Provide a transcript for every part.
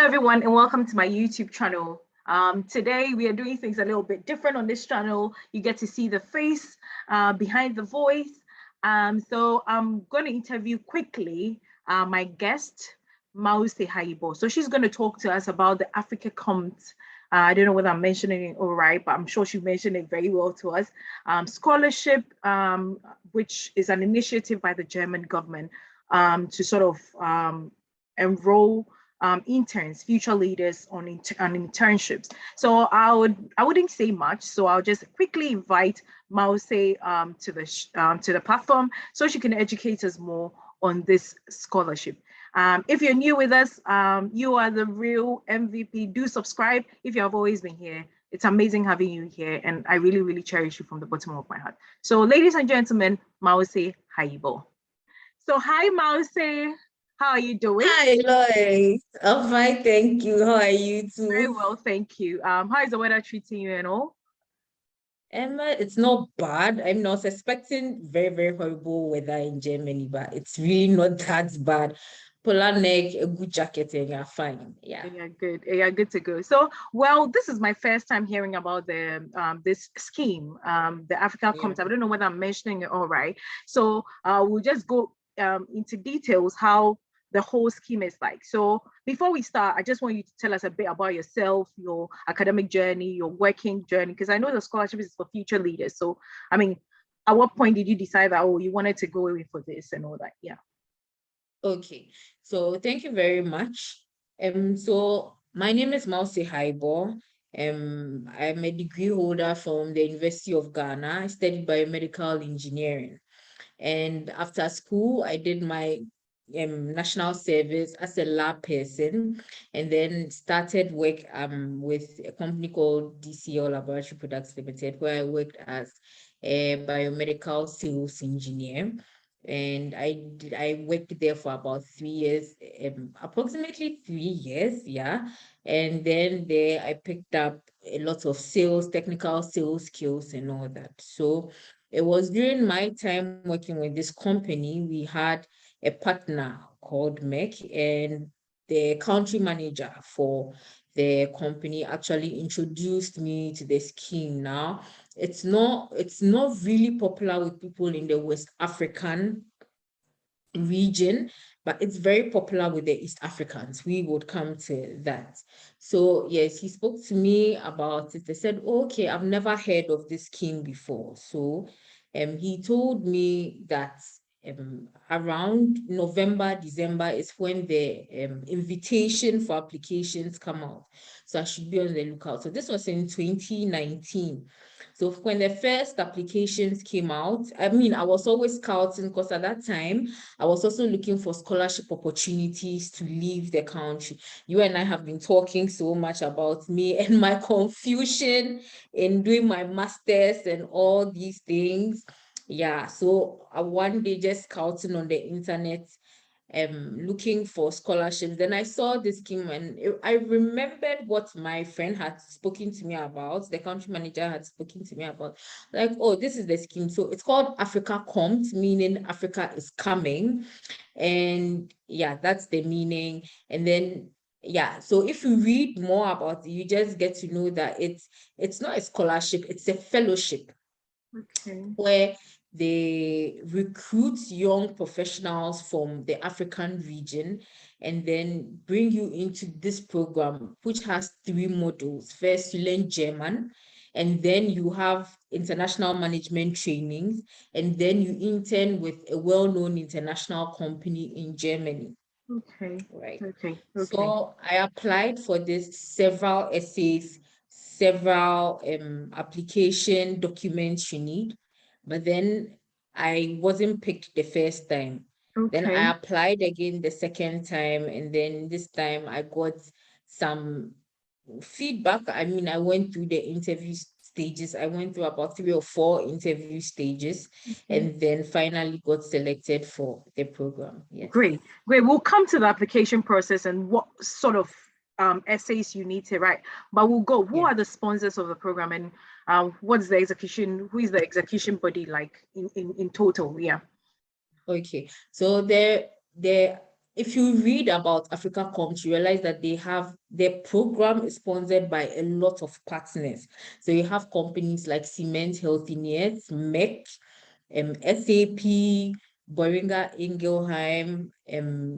everyone, and welcome to my YouTube channel. Today we are doing things a little bit different on this channel. You get to see the face behind the voice. So I'm going to interview quickly my guest, Mawuse Hayibor. So she's going to talk to us about the Afrika Kommt. I don't know whether I'm mentioning it all right, but I'm sure she mentioned it very well to us. Scholarship, which is an initiative by the German government to sort of enroll interns, future leaders on internships. So I wouldn't say much. So I'll just quickly invite Mawuse to the platform so she can educate us more on this scholarship. If you're new with us, you are the real MVP. Do subscribe if you have always been here. It's amazing having you here, and I really, really cherish you from the bottom of my heart. So, ladies and gentlemen, Mawuse Hayibor. So, hi, Mawuse. How are you doing? Hi, Lois. I'm fine, thank you. How are you too? Very well, thank you. How is the weather treating you and all? Emma, it's not bad. I'm not expecting very, very horrible weather in Germany, but it's really not that bad. Polar neck, a good jacket, and you're fine. Yeah. Yeah, good. Yeah, good to go. So, well, this is my first time hearing about the this scheme, the Afrika Kommt. I don't know whether I'm mentioning it all right. So, we'll just go into details how the whole scheme is like. So before we start, I just want you to tell us a bit about yourself, your academic journey, your working journey, because I know the scholarship is for future leaders. So, I mean, at what point did you decide that, oh, you wanted to go away for this and all that? Yeah. Okay. So thank you very much. So my name is Mawuse Hayibor. I'm a degree holder from the University of Ghana. I studied biomedical engineering. And after school, I did my national service as a lab person, and then started work with a company called DCL Laboratory Products Limited, where I worked as a biomedical sales engineer. And I worked there for about 3 years, approximately 3 years, yeah. And then there I picked up a lot of sales, technical sales skills and all that. So it was during my time working with this company, we had a partner called MEC, and the country manager for the company actually introduced me to the scheme. Now, it's not really popular with people in the West African region, but it's very popular with the East Africans. We would come to that. So yes, he spoke to me about it. They said, okay, I've never heard of this scheme before. So he told me that around November, December is when the invitation for applications come out. So I should be on the lookout. So this was in 2019. So when the first applications came out, I mean, I was always scouting because at that time, I was also looking for scholarship opportunities to leave the country. You and I have been talking so much about me and my confusion in doing my master's and all these things. Yeah, so one day just scouting on the internet, looking for scholarships. Then I saw this scheme and I remembered what my friend had spoken to me about, the country manager had spoken to me about, like, oh, this is the scheme. So it's called Afrika Kommt, meaning Africa is coming. And yeah, that's the meaning. And then yeah, so if you read more about it, you just get to know that it's not a scholarship, it's a fellowship. Okay. Where they recruit young professionals from the African region and then bring you into this program, which has 3 modules. First, you learn German, and then you have international management trainings, and then you intern with a well-known international company in Germany. Okay. Right. Okay. So I applied for this, several essays, several application documents you need, but then I wasn't picked the first time. Then I applied again the second time, and then this time I got some feedback. I mean, I went through the interview stages. I went through about 3 or 4 interview stages, and then finally got selected for the program. Yes. Great. We'll come to the application process and what sort of essays you need to write, but we'll go. Who are the sponsors of the program, and what's the execution? Who is the execution body like in total? Yeah. Okay. So the if you read about Afrika Kommt, you realize that their program is sponsored by a lot of partners. So you have companies like Siemens Healthineers, MEC, SAP, Boehringer Ingelheim,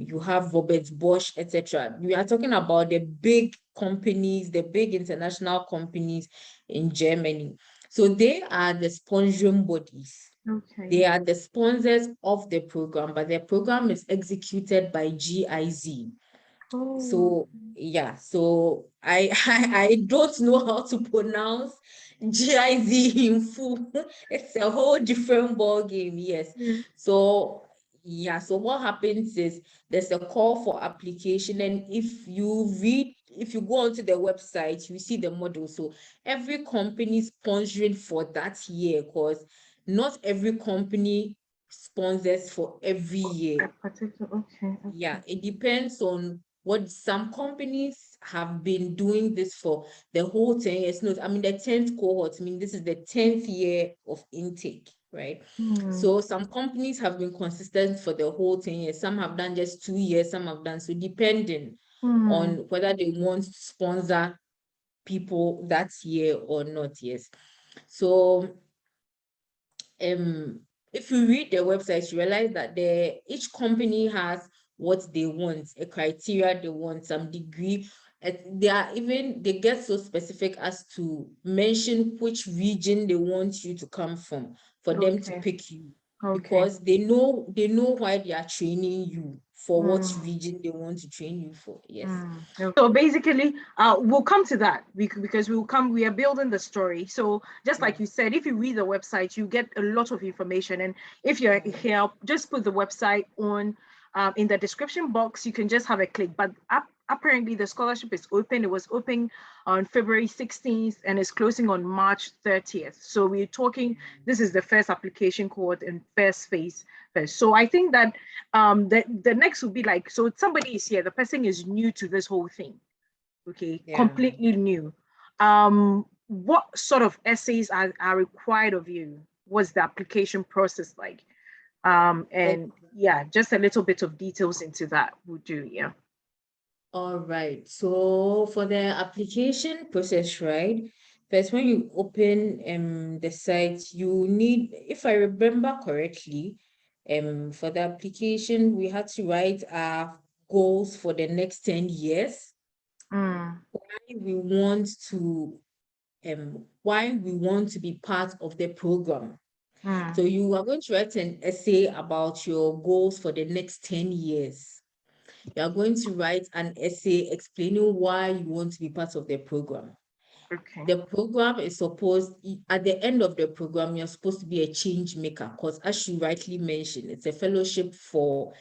you have Robert Bosch, etc. We are talking about the big companies, the big international companies in Germany. So they are the sponsoring bodies. Okay. They are the sponsors of the program, but their program is executed by GIZ. Oh. So yeah, so I don't know how to pronounce GIZ in full. It's a whole different ball game, yes. Yeah. So yeah, so what happens is there's a call for application, and if you go onto the website, you see the model. So every company is sponsoring for that year, because not every company sponsors for every year. Okay. Yeah, it depends on what some companies have been doing this for the whole 10 years. No, I mean the 10th cohort. I mean, this is the 10th year of intake, right? So some companies have been consistent for the whole 10 years. Some have done just 2 years, some have done so, depending on whether they want to sponsor people that year or not. Yes. So if you read the website, you realize that each company has what they want, a criteria they want, some degree. They get so specific as to mention which region they want you to come from for them to pick you. Because they know why they are training you, for what region they want to train you for. Yes. So basically, we'll come to that because we are building the story. So just like you said, if you read the website, you get a lot of information. And if you're here, just put the website on in the description box. You can just have a click. But apparently the scholarship is open. It was open on February 16th and is closing on March 30th. So we're talking, this is the first application cohort and first phase first. So I think that the next would be like, so somebody is here, the person is new to this whole thing, okay, completely new. What sort of essays are required of you? What's the application process like? And yeah, just a little bit of details into that would do. Yeah. All right. So for the application process, right? First, when you open the site, you need, if I remember correctly, for the application, we had to write our goals for the next 10 years. Why we want to be part of the program. So you are going to write an essay about your goals for the next 10 years. You are going to write an essay explaining why you want to be part of the program. Okay. The program is supposed, at the end of the program, you're supposed to be a change maker, because as you rightly mentioned, it's a fellowship for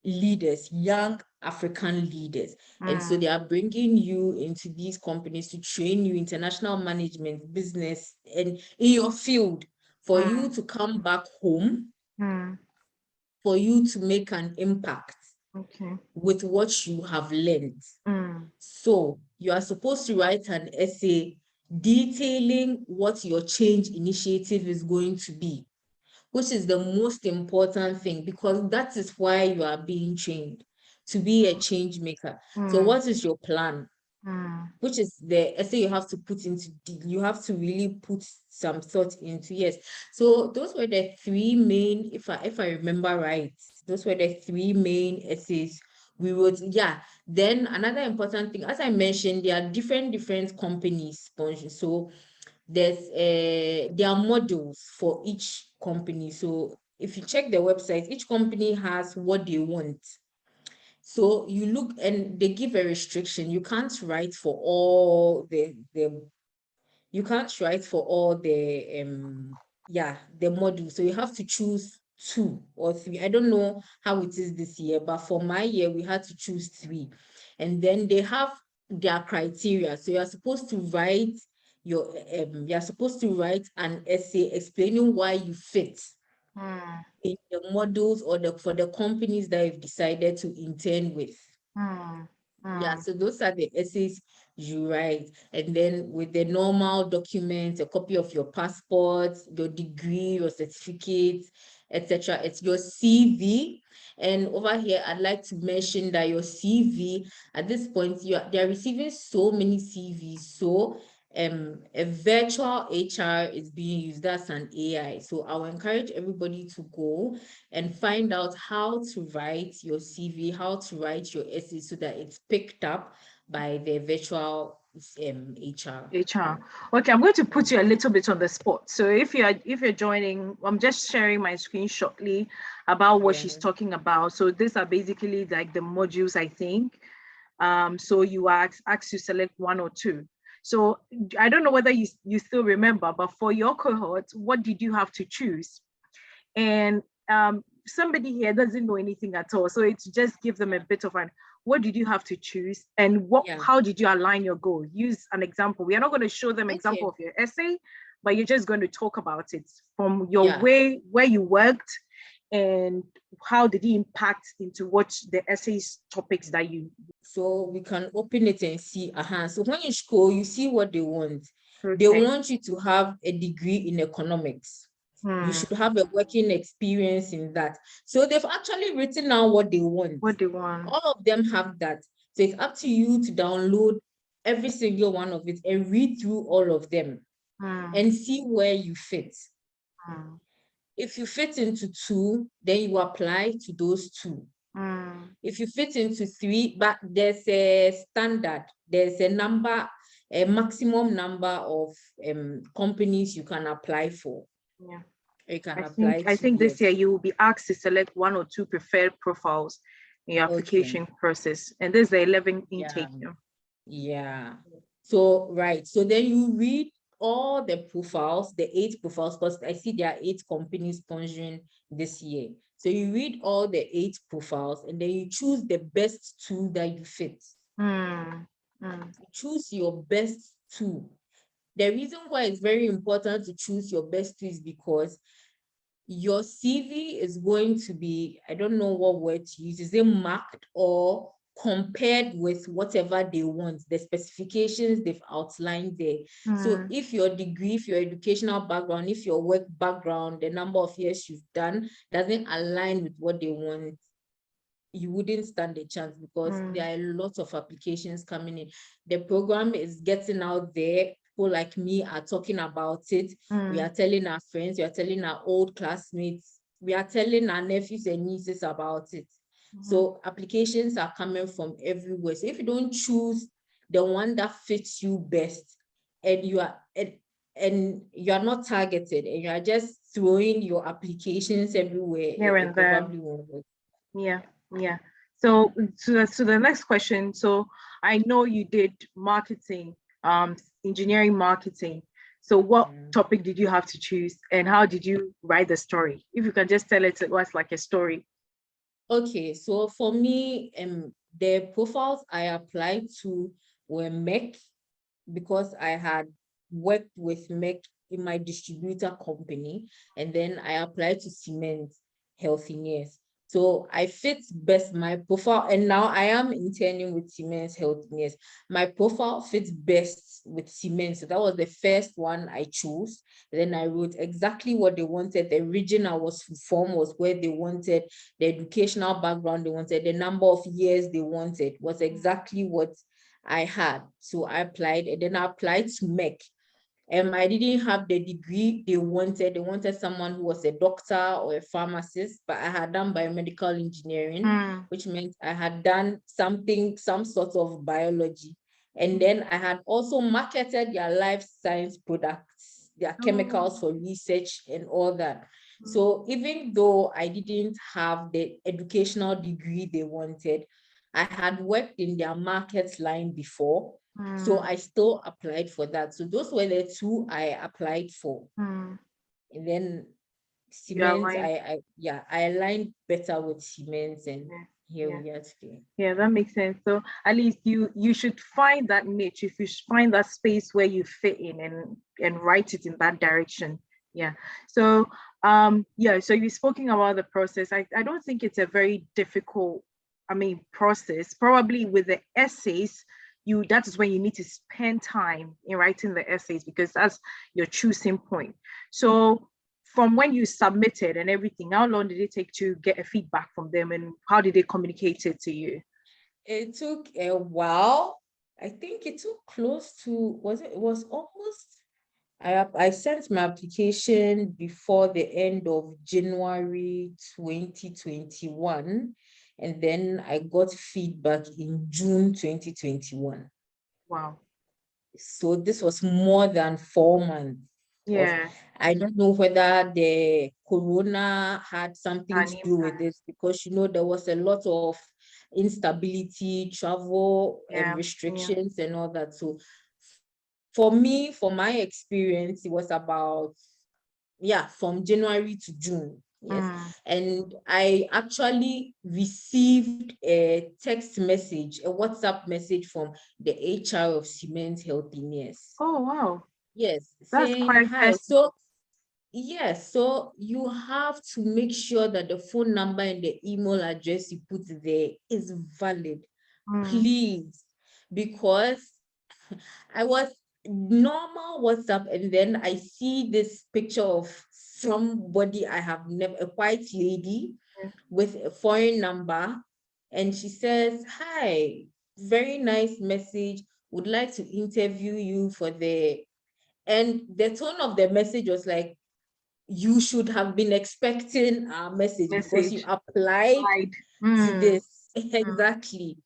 leaders, young African leaders. And so they are bringing you into these companies to train you international management, business, and in your field, for you to come back home, for you to make an impact with what you have learned. So you are supposed to write an essay detailing what your change initiative is going to be, which is the most important thing, because that is why you are being trained, to be a change maker. So what is your plan? Which is the essay you have to put into, you have to really put some thought into. Yes. So those were the three main, if I remember right, those were the three main essays we wrote. Yeah. Then another important thing, as I mentioned, there are different companies sponsoring. So there are models for each company. So if you check the website, each company has what they want. So you look, and they give a restriction. You can't write for all the the modules. So you have to choose 2 or 3. I don't know how it is this year, but for my year we had to choose 3. And then they have their criteria. So you're supposed to write an essay explaining why you fit in the models, or for the companies that you've decided to intern with. Yeah, so those are the essays you write. And then with the normal documents, a copy of your passport, your degree, your certificate, etc. It's your CV. And over here, I'd like to mention that your CV, at this point, they're receiving so many CVs. So a virtual HR is being used, that's an AI. So I'll encourage everybody to go and find out how to write your CV, how to write your essay so that it's picked up by the virtual HR. HR. Okay, I'm going to put you a little bit on the spot. So if you're joining, I'm just sharing my screen shortly about what she's talking about. So these are basically like the modules, I think. So you are asked to select one or two. So I don't know whether you still remember, but for your cohort, what did you have to choose? And somebody here doesn't know anything at all. So it's just give them a bit of an, what did you have to choose, and how did you align your goal? Use an example. We are not going to show them example of your essay, but you're just going to talk about it from your way, where you worked, and how did it impact into what the essays topics that you. So we can open it and see. So when you scroll, you see what they want. They want you to have a degree in economics. You should have a working experience in that. So they've actually written down what they want. All of them have that. So it's up to you to download every single one of it and read through all of them and see where you fit. If you fit into 2, then you apply to those 2. If you fit into 3, but there's a standard, there's a number, a maximum number of companies you can apply for. I think this year you will be asked to select 1 or 2 preferred profiles in your application process. And this is the 11th intake. So, right. So then you read all the profiles, the 8 profiles, because I see there are 8 companies sponsoring this year. So you read all the 8 profiles and then you choose the best 2 that you fit. Choose your best 2. The reason why it's very important to choose your best 2 is because your CV is going to be, I don't know what word to use, is it marked or compared with whatever they want, the specifications they've outlined there. So if your degree, if your educational background, if your work background, the number of years you've done doesn't align with what they want, you wouldn't stand a chance, because there are a lot of applications coming in. The program is getting out there. People like me are talking about it. We are telling our friends, we are telling our old classmates, we are telling our nephews and nieces about it. So applications are coming from everywhere. So if you don't choose the one that fits you best, and you are not targeted, and you are just throwing your applications everywhere, here and there, probably won't work. Yeah. So the next question. So I know you did marketing, engineering marketing. So what topic did you have to choose, and how did you write the story? If you can just tell it to us like a story. Okay, so for me, the profiles I applied to were MEC, because I had worked with MEC in my distributor company, and then I applied to Siemens Healthineers. So I fit best my profile, and now I am interning with Siemens Healthineers. My profile fits best with Siemens. So that was the first one I chose. Then I wrote exactly what they wanted. The region I was from was where they wanted. The educational background they wanted. The number of years they wanted was exactly what I had. So I applied, and then I applied to MEC. I didn't have the degree they wanted. They wanted someone who was a doctor or a pharmacist, but I had done biomedical engineering, which meant I had done some sort of biology. And then I had also marketed their life science products, their chemicals for research and all that. So even though I didn't have the educational degree they wanted, I had worked in their market line before. So I still applied for that. So those were the 2 I applied for. And then Siemens, I aligned better with Siemens, and here we are today. Yeah, that makes sense. So at least you should find that niche, if you should find that space where you fit in, and write it in that direction. Yeah. So so you've spoken about the process. I don't think it's a very difficult, process. Probably with the essays, that is when you need to spend time in writing the essays, because that's your choosing point. So from when you submitted and everything, how long did it take to get a feedback from them, and how did they communicate it to you? It took a while. I think it took close to, it was almost, I sent my application before the end of January 2021, and then I got feedback in June 2021. Wow. So this was more than 4 months of, Yeah. I don't know whether the corona had something An to do with impact. it, because there was a lot of instability, travel and Yeah. Yeah. restrictions and all that. So for me, for my experience, it was about, from January to June. Yes. And I actually received a text message, a WhatsApp message from the HR of Siemens Healthiness. Oh, wow. Yes, That's saying quite hi. personal. Yes, so you have to make sure that the phone number and the email address you put there is valid, please, because I was normal WhatsApp, and then I see this picture of somebody I have never, a white lady Yeah. with a foreign number, and she says, "Hi, very nice message. Would like to interview you for the," and the tone of the message was like, you should have been expecting our message because you Message. applied Right. to this. Exactly.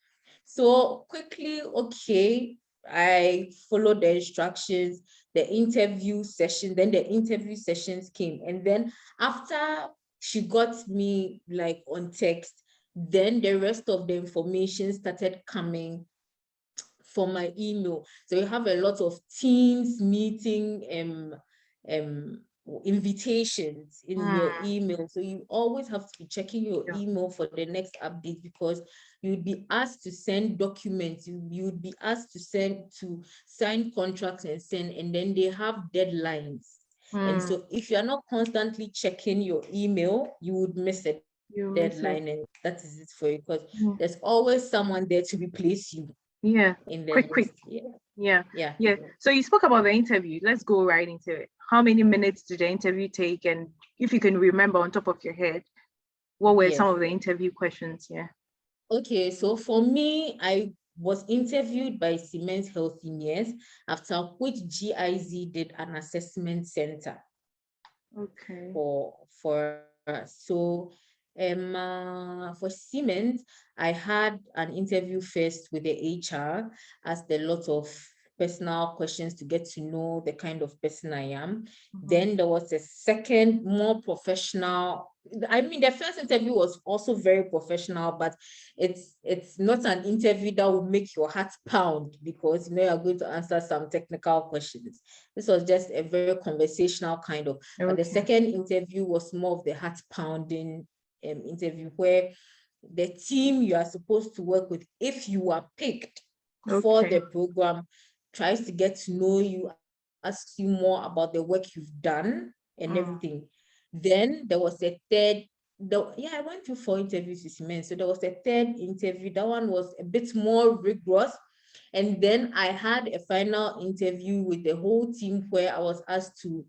So quickly, okay, I followed the instructions, the interview session, then the interview sessions came. And then after she got me like on text, then the rest of the information started coming for my email. So you have a lot of Teams meeting invitations in your email. So you always have to be checking your Yeah. email for the next update, because you'd be asked to send documents, you'd be asked to sign contracts and send, and then they have deadlines. And so if you're not constantly checking your email, you would miss a You miss deadline, it. and that is it for you, because there's always someone there to replace you Yeah. in the Quick. next year. Yeah. Yeah. Yeah. So you spoke about the interview. Let's go right into it. How many minutes did the interview take? And if you can remember on top of your head, what were some Yes. of the interview questions? Yeah. Okay, so for me, I was interviewed by Siemens Healthiness, after which GIZ did an assessment center Okay. for us. So for Siemens, I had an interview first with the HR, asked a lot of personal questions to get to know the kind of person I am. Then there was a second, more professional. I mean, the first interview was also very professional, but it's not an interview that will make your heart pound, because you're going to answer some technical questions. This was just a very conversational kind of. But the second interview was more of the heart pounding interview, where the team you are supposed to work with, if you are picked for the program, tries to get to know you, asks you more about the work you've done and everything. Then there was a third. I went through 4 interviews with Siemens. So there was a third interview. That one was a bit more rigorous. And then I had a final interview with the whole team, where I was asked to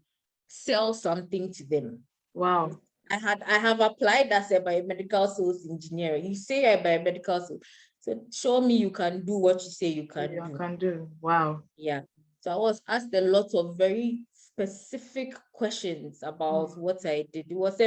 sell something to them. Wow. I have applied as a biomedical sales engineer. You say you're a biomedical sales, so show me you can do what you say you can do. Wow. Yeah. So I was asked a lot of very specific questions about what I did. It was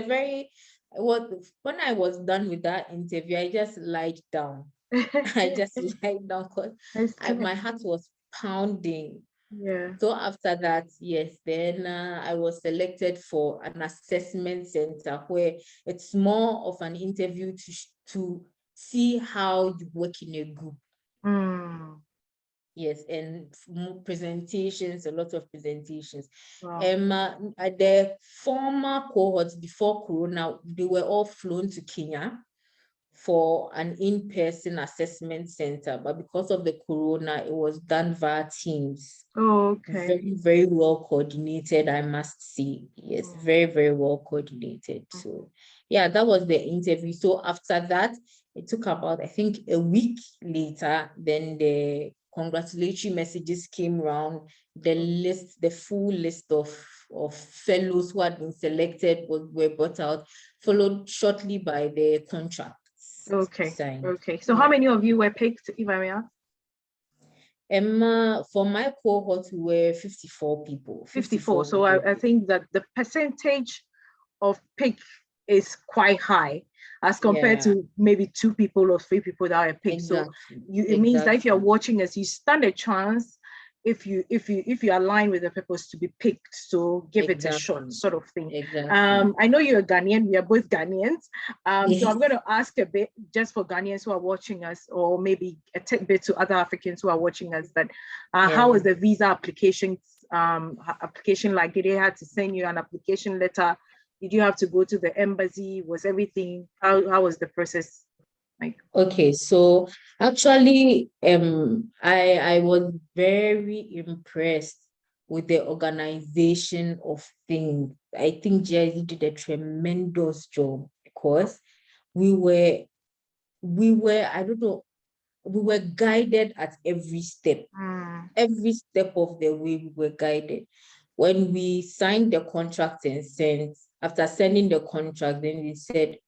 when I was done with that interview, I just lied down. I just lied down because my heart was pounding. Yeah. So after that, yes, then I was selected for an assessment center, where it's more of an interview to see how you work in a group. Yes, and presentations, a lot of presentations. Wow. The former cohorts before Corona, they were all flown to Kenya for an in-person assessment center, but because of the Corona, it was done via Teams. Very, very well coordinated, I must say. Yes, very, very well coordinated. So yeah, that was the interview. So after that, it took about, I think, a week later, then the congratulatory messages came around. The full list of fellows who had been selected were brought out, followed shortly by the contracts signed. Okay. So how many of you were picked, if I may ask? For my cohort, we were 54 people. 54. So I think that the percentage of pick is quite high as compared to maybe 2 people or 3 people that are picked. Exactly. So it means that if you're watching us, you stand a chance if you align with the purpose to be picked. So give it a shot, sort of thing. I know you're a Ghanaian. We are both Ghanaians. So I'm going to ask a bit just for Ghanaians who are watching us, or maybe a tidbit to other Africans who are watching us, that how was the visa application like? Did they have to send you an application letter? Did you have to go to the embassy? Was everything, how was the process like? Okay, so actually, I was very impressed with the organization of things. I think GIZ did a tremendous job, because we were, I don't know, we were guided at every step. Every step of the way we were guided. When we signed the contract and sent, after sending the contract, then we said,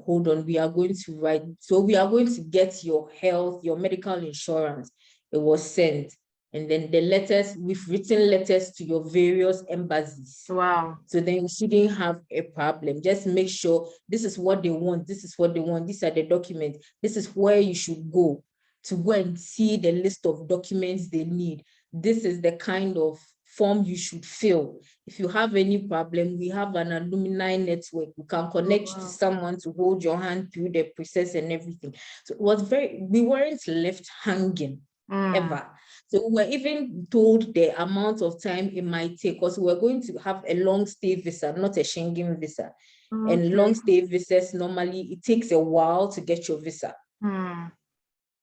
hold on, we are going to write, so we are going to get your health, your medical insurance. It was sent. And then the letters, we've written letters to your various embassies. Wow. So then you shouldn't have a problem. Just make sure this is what they want. This is what they want. These are the documents. This is where you should go to go and see the list of documents they need. This is the kind of form you should fill. If you have any problem, we have an alumni network. We can connect you to someone to hold your hand through the process and everything. So it was we weren't left hanging ever. So we were even told the amount of time it might take, because we were going to have a long stay visa, not a Schengen visa. And long stay visas, normally it takes a while to get your visa.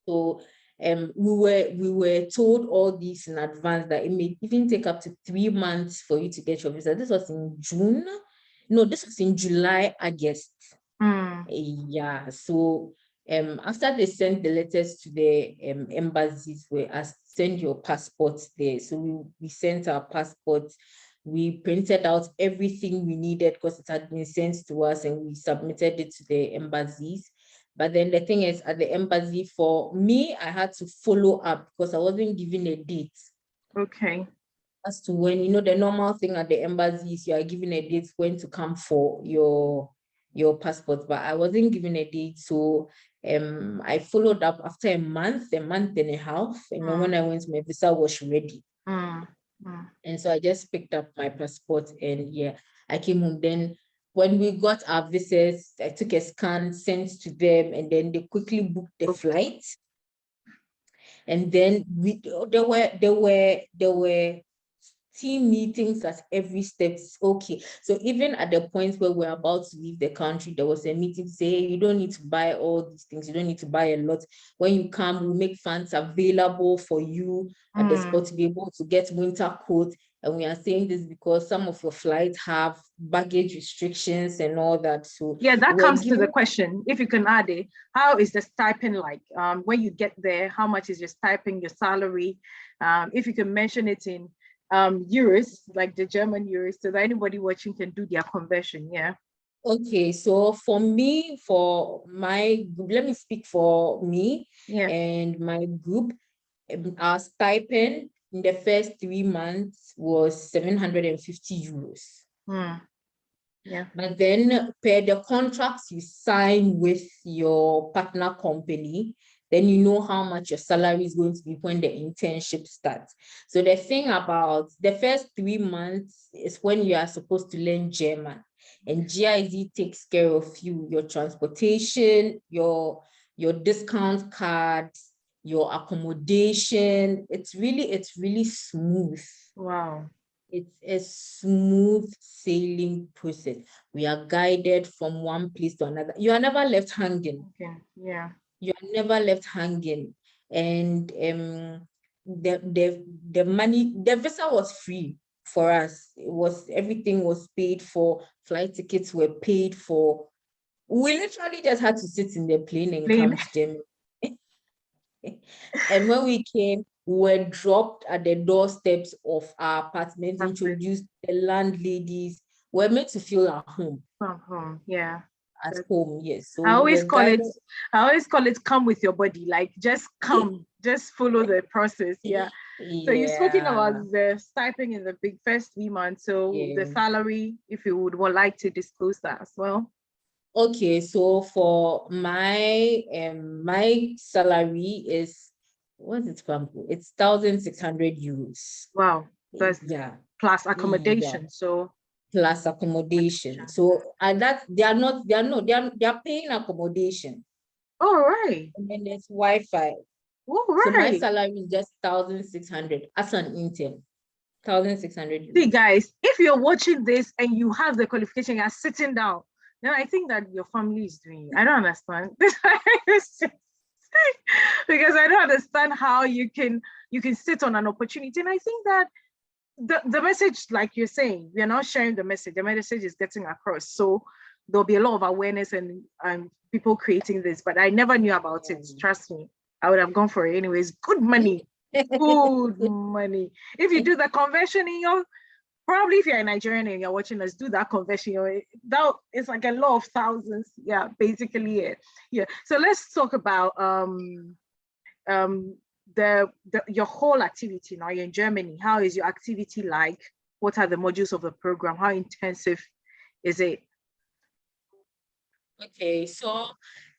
So we were told all this in advance, that it may even take up to 3 months for you to get your visa. This was in June. No, this was in July, August. Yeah. So after they sent the letters to the embassies, we asked, send your passports there. So we sent our passports. We printed out everything we needed, because it had been sent to us, and we submitted it to the embassies. But then the thing is, at the embassy, for me, I had to follow up, because I wasn't given a date. Okay. As to when, the normal thing at the embassies, you are given a date when to come for your passport, but I wasn't given a date. So I followed up after a month and a half, and then when I went, my visa was ready. And so I just picked up my passport, and I came home. Then when we got our visas, I took a scan, sent to them, and then they quickly booked the flight. And then there were team meetings at every step. Okay, so even at the point where we're about to leave the country, there was a meeting to say, hey, you don't need to buy all these things, you don't need to buy a lot. When you come, we'll make funds available for you at the spot to be able to get winter coats. And we are saying this because some of your flights have baggage restrictions and all that. So that comes to the question, if you can add it, how is the stipend like? When you get there, how much is your stipend, your salary? If you can mention it in euros, like the German euros, so that anybody watching can do their conversion. Okay, so for me, for my group, let me speak for me and my group. Our stipend in the first 3 months was 750 euros. But then per the contracts you sign with your partner company, then you know how much your salary is going to be when the internship starts. So the thing about the first 3 months is when you are supposed to learn German, and GIZ takes care of you, your transportation, your discount cards, your accommodation. It's really smooth. Wow. It's a smooth sailing process. We are guided from one place to another. You are never left hanging. Okay. Yeah. You are never left hanging. And the money, the visa was free for us. Everything was paid for. Flight tickets were paid for. We literally just had to sit in the plane and come to Germany. And when we came, we were dropped at the doorsteps of our apartment, introduced the landladies, were made to feel at home. From home, yeah. At home, yes. So I we always were call guided. I always call it come with your body, like just come, just follow the process. Yeah. So you've spoken about Yeah. the stipend in the big first 3 months. So the Yeah. salary, if you would like to disclose that as well. Okay, so for my my salary is, what is it? It's 1,600 euros. Wow. That's Yeah. plus Yeah. accommodation. So Plus accommodation. So and that they are paying accommodation. all right. And then there's Wi-Fi. All So my right. salary is just 1,600 as an intern. 1,600 See, euros. guys, if you're watching this and you have the qualification, you're sitting down, then I think that your family is doing you. I don't understand. Because I don't understand how you can sit on an opportunity. And I think that the message, like you're saying, we are now sharing the message is getting across. So there'll be a lot of awareness and people creating this, but I never knew about it. Trust me, I would have gone for it anyways. Good money. Good money. If you do the conversion in your, probably if you're a Nigerian and you're watching us, do that conversion. That is like a lot of thousands. Yeah, basically it. Yeah. So let's talk about your whole activity now. You're in Germany. How is your activity like? What are the modules of the program? How intensive is it? Okay, so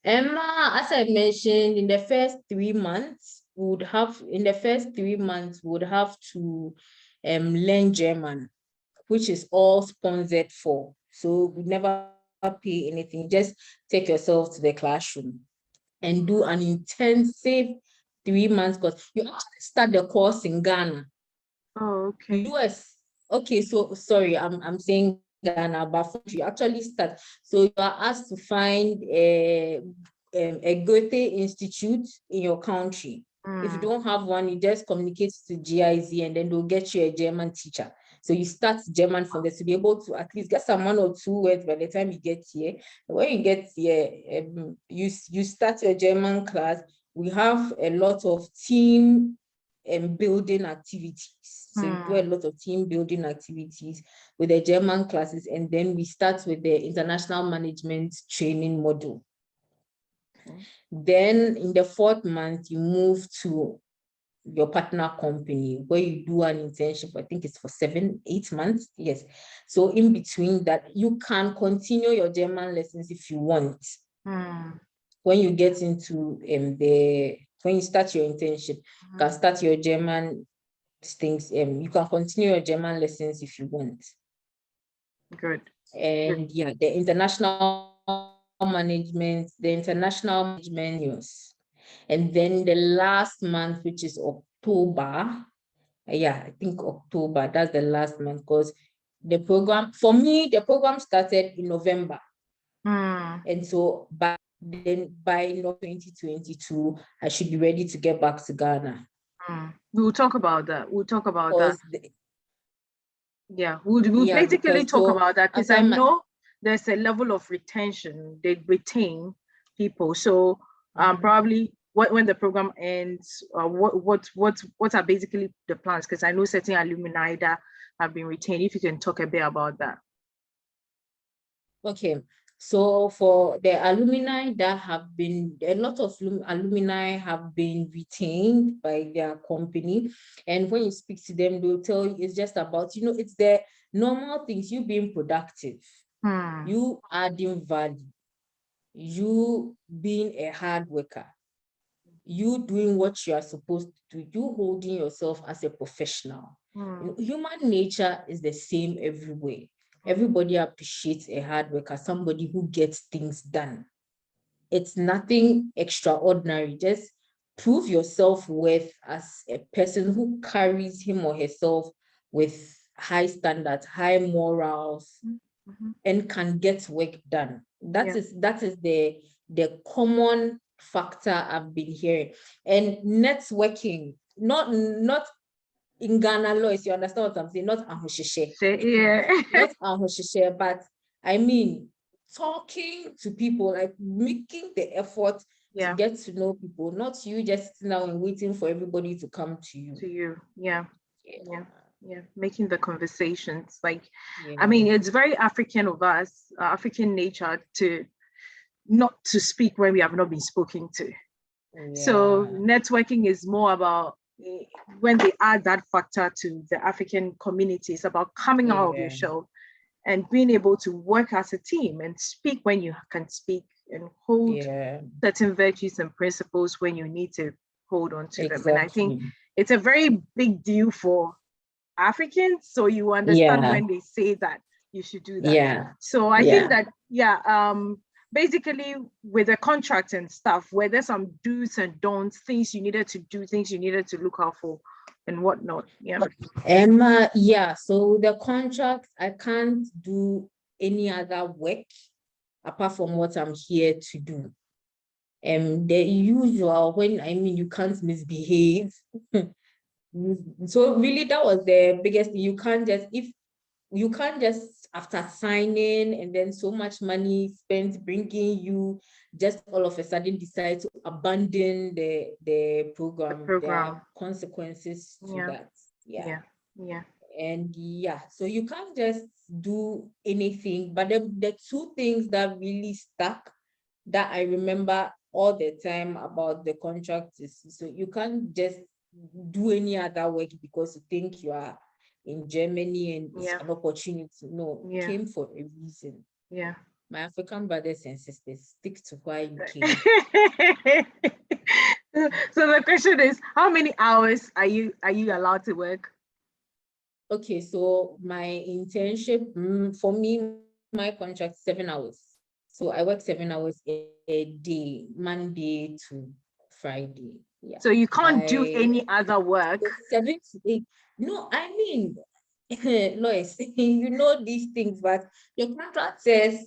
Emma, as I mentioned, in the first 3 months, would have to learn German, which is all sponsored for. So we never pay anything. Just take yourself to the classroom and do an intensive 3 months course. You actually start the course in Ghana. Oh, okay. Okay, so sorry, I'm saying Ghana, but you actually start. So you are asked to find a Goethe Institute in your country. If you don't have one, you just communicate to GIZ and then they'll get you a German teacher. So you start German from there to be able to at least get some 1 or 2 words by the time you get here. When you get here, you start your German class. We have a lot of team building activities. So we do a lot of team building activities with the German classes, and then we start with the international management training module. Then in the 4th month, you move to your partner company where you do an internship. I think it's for 7-8 months. Yes. So in between that, you can continue your German lessons if you want. When you get into when you start your internship, you can start your German things. You can continue your German lessons if you want. Good. And yeah, the international management, yes. And then the last month, which is October. Yeah, I think October, that's the last month, because the program, for me, the program started in November. And so by 2022, I should be ready to get back to Ghana. We'll talk about that. We'll basically talk about that, because I know there's a level of retention. They retain people. So probably when the program ends, what are basically the plans? Because I know certain alumni that have been retained. If you can talk a bit about that. Okay. So for the alumni that have been, a lot of alumni have been retained by their company. And when you speak to them, they'll tell you it's just about, it's the normal things, you being productive, you adding value, you being a hard worker, you doing what you are supposed to do, you holding yourself as a professional. Human nature is the same everywhere. Everybody appreciates a hard worker, somebody who gets things done. It's nothing extraordinary. Just prove your self-worth as a person who carries him or herself with high standards, high morals, and can get work done. That is the common factor I've been hearing. And networking, not in Ghana laws, you understand what I'm saying? Not ahoshishe. Yeah. Not ahoshishe, but I mean talking to people, like making the effort to get to know people, not you just sitting down and waiting for everybody to come to you. Yeah. Making the conversations. Like, Yeah. I mean, it's very African of us, African nature to not to speak when we have not been spoken to. So networking is more about when they add that factor to the African community. It's about coming out of your shell and being able to work as a team and speak when you can speak and hold certain virtues and principles when you need to hold on to them. And I think it's a very big deal for Africans. So you understand when they say that you should do that. So I think that, basically with the contract and stuff, where there's some do's and don'ts, things you needed to do, things you needed to look out for and whatnot. So the contract, I can't do any other work apart from what I'm here to do. The usual, when I mean you can't misbehave. So really that was the biggest thing. You can't just after signing and then so much money spent bringing you, just all of a sudden decide to abandon the program. There are consequences to that. And so you can't just do anything. But the two things that really stuck that I remember all the time about the contract is, so you can't just do any other work because you think you are in Germany and it's an opportunity. No, it came for a reason. My African brothers and sisters, stick to why you came. So the question is, how many hours are you allowed to work? Okay, so my internship, for me, my contract 7 hours. So I work 7 hours a day, Monday to Friday. So you can't do any other work. 7 to 8. No, I mean, Lois, you know these things, but your contract says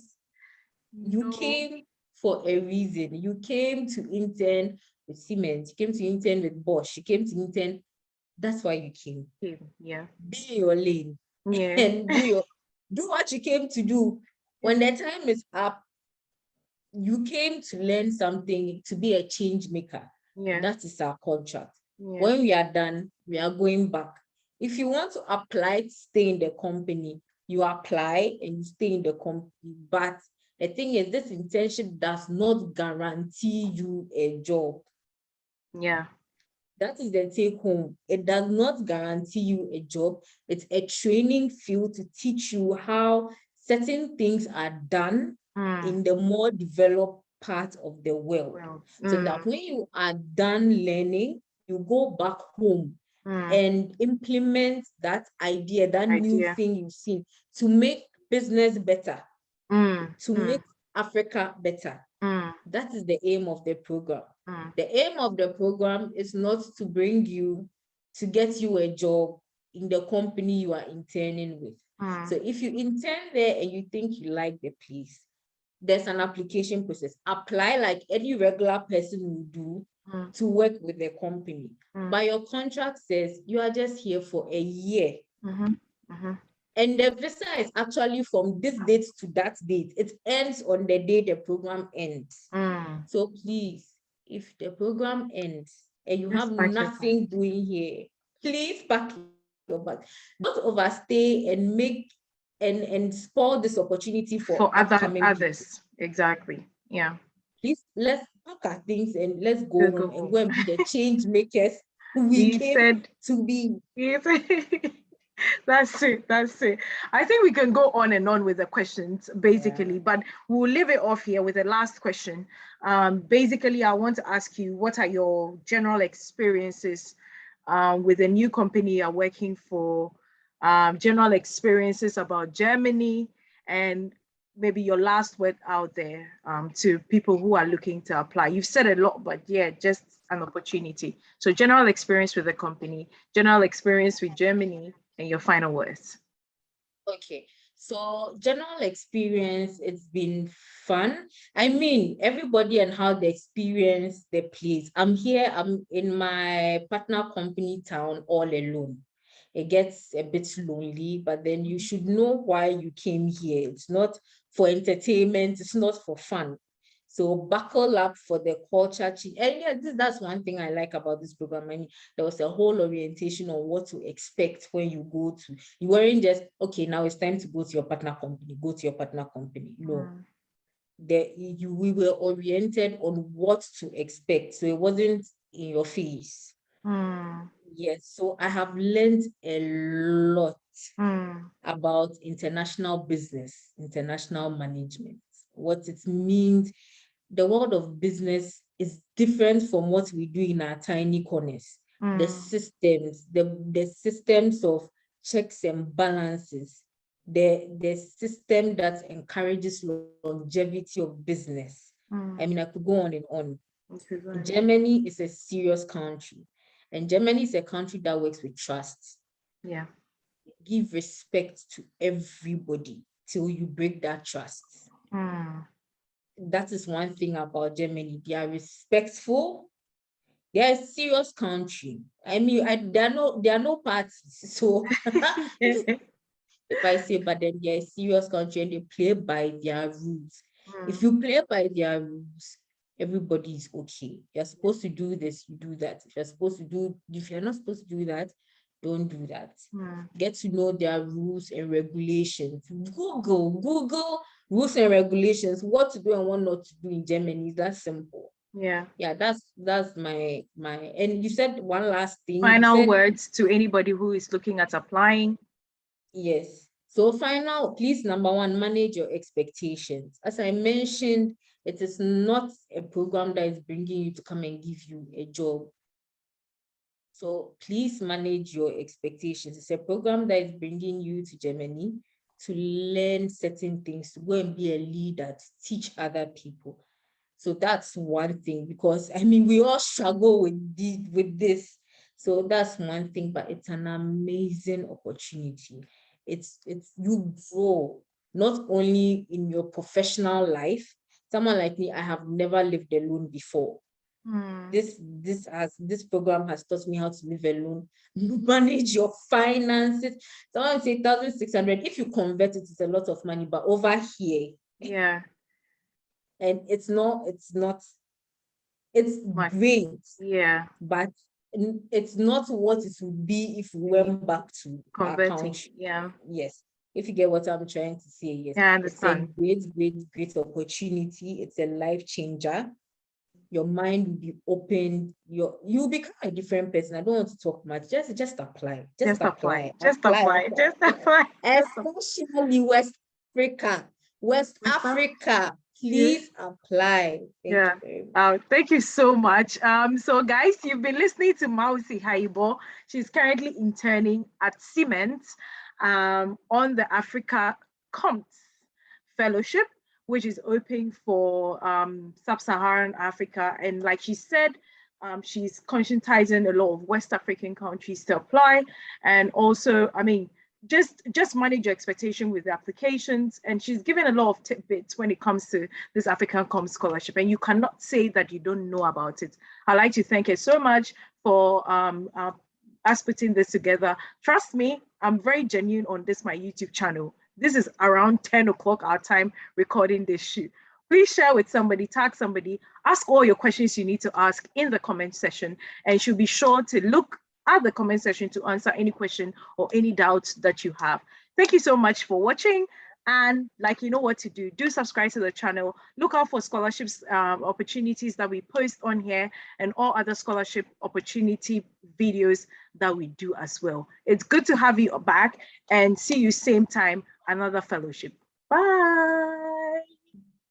you came for a reason. You came to intern with Siemens, you came to intern with Bosch, you came to intern. That's why you came. Be in your lane. And do what you came to do. When the time is up, you came to learn something, to be a change maker. That is our contract. When we are done, we are going back. If you want to apply to stay in the company, you apply and you stay in the company. But the thing is, this internship does not guarantee you a job. That is the take home. It does not guarantee you a job. It's a training field to teach you how certain things are done in the more developed part of the world. So that when you are done learning, you go back home and implement that idea, that new thing you've seen, to make business better, to make Africa better. That is the aim of the program. The aim of the program is not to bring you, to get you a job in the company you are interning with. So if you intern there and you think you like the place, there's an application process. Apply like any regular person would do to work with the company. But your contract says you are just here for a year. And the visa is actually from this date to that date. It ends on the day the program ends. So please, if the program ends and you have nothing doing here, please pack your bag. Don't overstay and make and spoil this opportunity for others. Exactly. Please, let's pack our things and let's go home and go and be the change makers we came to be. That's it. I think we can go on and on with the questions, basically, but we'll leave it off here with the last question. Basically, I want to ask you, what are your general experiences with the new company you're working for, general experiences about Germany, and maybe your last word out there to people who are looking to apply. You've said a lot, but just an opportunity. So general experience with the company, general experience with Germany, and your final words. Okay, so general experience, it's been fun. I mean, everybody and how they experience the place. I'm in my partner company town all alone. It gets a bit lonely, but then you should know why you came here. It's not for entertainment, it's not for fun. So buckle up for the culture change. And yeah, that's one thing I like about this program. I mean, there was a whole orientation on what to expect when you go to, you weren't just, okay, now it's time to go to your partner company, go to your partner company. No. We were oriented on what to expect. So it wasn't in your face. Yes. So I have learned a lot about international business, international management, what it means. The world of business is different from what we do in our tiny corners. The systems, the systems of checks and balances, the system that encourages longevity of business. I mean, I could go on and on. Germany is a serious country, and Germany is a country that works with trust. Yeah. Give respect to everybody till you break that trust. That is one thing about Germany. They are respectful. They are a serious country. I mean, there are no parties. So if I say, but then they're a serious country and they play by their rules. If you play by their rules, everybody is okay. You're supposed to do this, you do that. If you're not supposed to do that, don't do that. Get to know their rules and regulations. Google rules and regulations, what to do and what not to do in Germany. Is that simple? Yeah, that's my and you said one last thing. Final words to anybody who is looking at applying. Yes. So please, number one, manage your expectations. As I mentioned, it is not a program that is bringing you to come and give you a job. So please manage your expectations. It's a program that is bringing you to Germany to learn certain things, to go and be a leader, to teach other people. So that's one thing, because I mean, we all struggle with this. So that's one thing, but it's an amazing opportunity. It's you grow, not only in your professional life. Someone like me, I have never lived alone before. This program has taught me how to live alone, manage your finances. Someone say 1,600. If you convert it, it's a lot of money, but over here, yeah, and it's great, yeah, but it's not what it would be if we went back to our country. Yeah. Yes. If you get what I'm trying to say, yes. Yeah, I understand. It's a great opportunity. It's a life changer. Your mind will be open. You'll become a different person. I don't want to talk much. Just apply. Just apply. Especially West Africa. Please apply. Thank you. Thank you so much. So guys, you've been listening to Mawuse Hayibor. She's currently interning at Siemens on the Afrika Kommt fellowship, which is open for Sub-Saharan Africa. And like she said, she's conscientizing a lot of West African countries to apply. And also, I mean, just manage your expectation with the applications. And she's given a lot of tidbits when it comes to this Afrika Kommt scholarship. And you cannot say that you don't know about it. I'd like to thank her so much for us putting this together. Trust me, I'm very genuine on this, my YouTube channel. This is around 10 o'clock our time recording this shoot. Please share with somebody, tag somebody, ask all your questions you need to ask in the comment section, and she'll be sure to look at the comment section to answer any question or any doubts that you have. Thank you so much for watching. And like, you know what to do. Do subscribe to the channel. Look out for scholarships opportunities that we post on here and all other scholarship opportunity videos that we do as well. It's good to have you back, and see you same time, another fellowship. Bye.